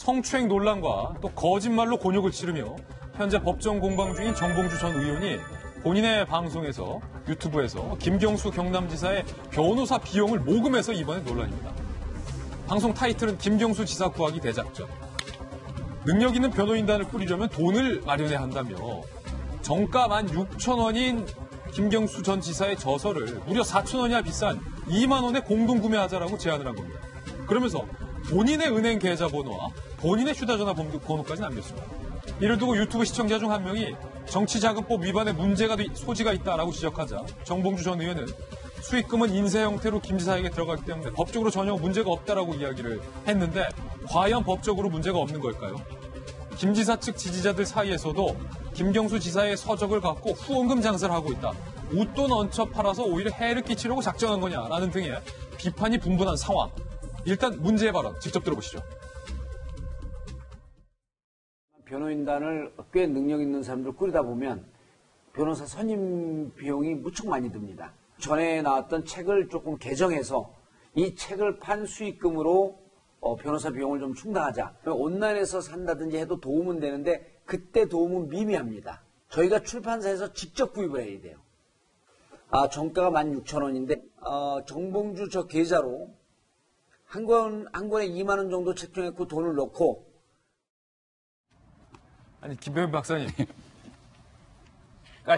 성추행 논란과 또 거짓말로 곤욕을 치르며 현재 법정 공방 중인 정봉주 전 의원이 본인의 방송에서 유튜브에서 김경수 경남지사의 변호사 비용을 모금해서 이번에 논란입니다. 방송 타이틀은 김경수 지사 구하기 대작전. 능력 있는 변호인단을 꾸리려면 돈을 마련해야 한다며 정가 16,000원인 김경수 전 지사의 저서를 무려 4,000원이나 비싼 2만 원에 공동 구매하자라고 제안을 한 겁니다. 그러면서 본인의 은행 계좌번호와 본인의 휴대전화 번호까지 남겼습니다. 이를 두고 유튜브 시청자 중 한 명이 정치자금법 위반에 소지가 있다라고 지적하자 정봉주 전 의원은 수익금은 인쇄 형태로 김 지사에게 들어가기 때문에 법적으로 전혀 문제가 없다라고 이야기를 했는데 과연 법적으로 문제가 없는 걸까요? 김 지사 측 지지자들 사이에서도 김경수 지사의 서적을 갖고 후원금 장사를 하고 있다. 웃돈 얹혀 팔아서 오히려 해를 끼치려고 작정한 거냐라는 등의 비판이 분분한 상황. 일단 문제의 발언 직접 들어보시죠. 변호인단을 꽤 능력 있는 사람들 꾸리다 보면 변호사 선임 비용이 무척 많이 듭니다. 전에 나왔던 책을 조금 개정해서 이 책을 판 수익금으로 변호사 비용을 좀 충당하자. 온라인에서 산다든지 해도 도움은 되는데 그때 도움은 미미합니다. 저희가 출판사에서 직접 구입을 해야 돼요. 정가가 16,000원인데 정봉주 저 계좌로 한 권에 2만 원 정도 책정했고 돈을 넣고 아니 김병현 박사님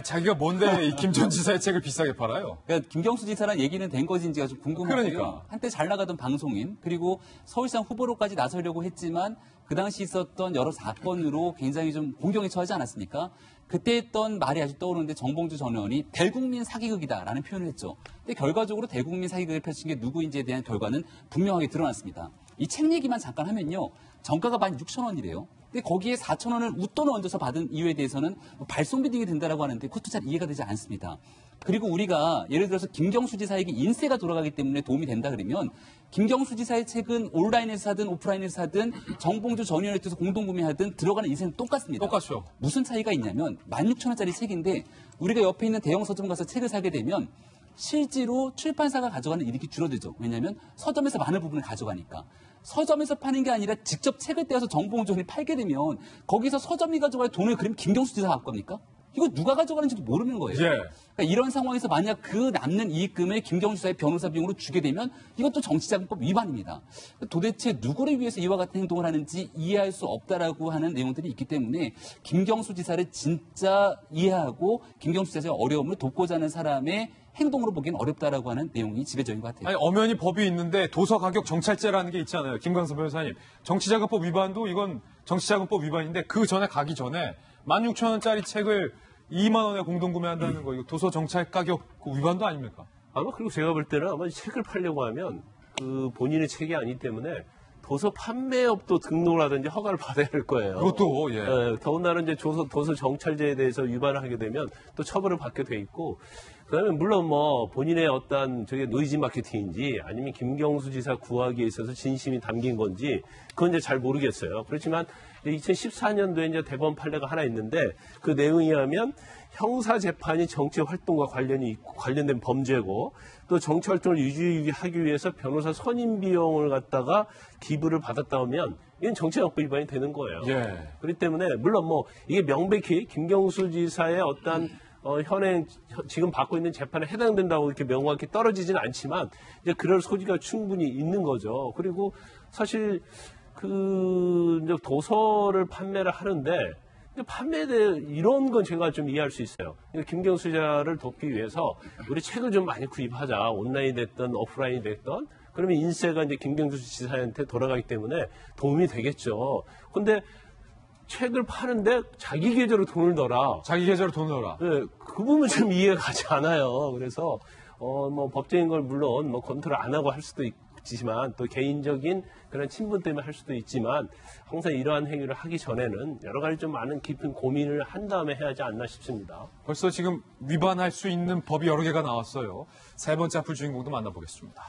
자기가 뭔데 이 김 전 지사의 책을 비싸게 팔아요? 그러니까 김경수 지사란 얘기는 된 것인지가 좀 궁금하고요. 그러니까. 한때 잘 나가던 방송인 그리고 서울시장 후보로까지 나서려고 했지만 그 당시 있었던 여러 사건으로 굉장히 좀 공경에 처하지 않았습니까? 그때 했던 말이 아직 떠오르는데 정봉주 전 의원이 대국민 사기극이다라는 표현을 했죠. 근데 결과적으로 대국민 사기극을 펼친 게 누구인지에 대한 결과는 분명하게 드러났습니다. 이 책 얘기만 잠깐 하면요. 정가가 16,000원이래요. 근데 거기에 4,000원을 웃돈을 얹어서 받은 이유에 대해서는 발송비 등이 된다라고 하는데 그것도 잘 이해가 되지 않습니다. 그리고 우리가 예를 들어서 김경수 지사에게 인세가 돌아가기 때문에 도움이 된다 그러면 김경수 지사의 책은 온라인에서 사든 오프라인에서 사든 정봉주 전 의원에 통해서 공동구매하든 들어가는 인세는 똑같습니다. 똑같죠. 무슨 차이가 있냐면 16,000원짜리 책인데 우리가 옆에 있는 대형 서점 가서 책을 사게 되면 실제로 출판사가 가져가는 이익이 줄어들죠. 왜냐하면 서점에서 많은 부분을 가져가니까. 서점에서 파는 게 아니라 직접 책을 떼어서 정봉주 의원이 팔게 되면 거기서 서점이 가져갈 돈을 그럼 김경수 지사가 갖고 갑니까? 이거 누가 가져가는지도 모르는 거예요. 예. 그러니까 이런 상황에서 만약 그 남는 이익금을 김경수 지사의 변호사 비용으로 주게 되면 이것도 정치자금법 위반입니다. 도대체 누구를 위해서 이와 같은 행동을 하는지 이해할 수 없다라고 하는 내용들이 있기 때문에 김경수 지사를 진짜 이해하고 김경수 지사의 어려움을 돕고자 하는 사람의 행동으로 보기엔 어렵다라고 하는 내용이 지배적인 것 같아요. 아니, 엄연히 법이 있는데 도서가격 정찰제라는 게 있잖아요. 김광석 변호사님. 정치자금법 위반도 이건 정치자금법 위반인데 그 전에 가기 전에 16,000원짜리 책을 2만 원에 공동구매한다는 거 이거 도서 정찰 가격 위반도 아닙니까? 아마 그리고 제가 볼 때는 아마 책을 팔려고 하면 그 본인의 책이 아니기 때문에 도서 판매업도 등록을 하든지 허가를 받아야 할 거예요. 그것도 예. 더군다나 이제 도서 정찰제에 대해서 위반을 하게 되면 또 처벌을 받게 돼 있고 그다음에 물론 뭐 본인의 어떤 저게 노이즈 마케팅인지 아니면 김경수 지사 구하기에 있어서 진심이 담긴 건지 그건 이제 잘 모르겠어요. 그렇지만 2014년도에 이제 대법원 판례가 하나 있는데 그 내용에 의하면 형사 재판이 정치 활동과 관련된 범죄고 또 정치 활동을 유지하기 위해서 변호사 선임 비용을 갖다가 기부를 받았다 하면 이건 정치자금법 위반이 되는 거예요. 예. 그렇기 때문에 물론 뭐 이게 명백히 김경수 지사의 어떤 현행 지금 받고 있는 재판에 해당된다고 이렇게 명확히 떨어지지는 않지만 이제 그럴 소지가 충분히 있는 거죠. 그리고 사실 그 이제 도서를 판매를 하는데 판매에 대해 이런 건 제가 좀 이해할 수 있어요. 김경수 지사를 돕기 위해서 우리 책을 좀 많이 구입하자. 온라인이 됐든 오프라인이 됐든 그러면 인세가 이제 김경수 지사한테 돌아가기 때문에 도움이 되겠죠. 근데 책을 파는데 자기 계좌로 돈을 넣어라. 자기 계좌로 돈을 넣어라. 네, 그 부분 좀 이해가 가지 않아요. 그래서 뭐 법적인 걸 물론 뭐 검토를 안 하고 할 수도 있지만 또 개인적인 그런 친분 때문에 할 수도 있지만 항상 이러한 행위를 하기 전에는 여러 가지 좀 많은 깊은 고민을 한 다음에 해야 하지 않나 싶습니다. 벌써 지금 위반할 수 있는 법이 여러 개가 나왔어요. 세 번째 앞을 주인공도 만나보겠습니다.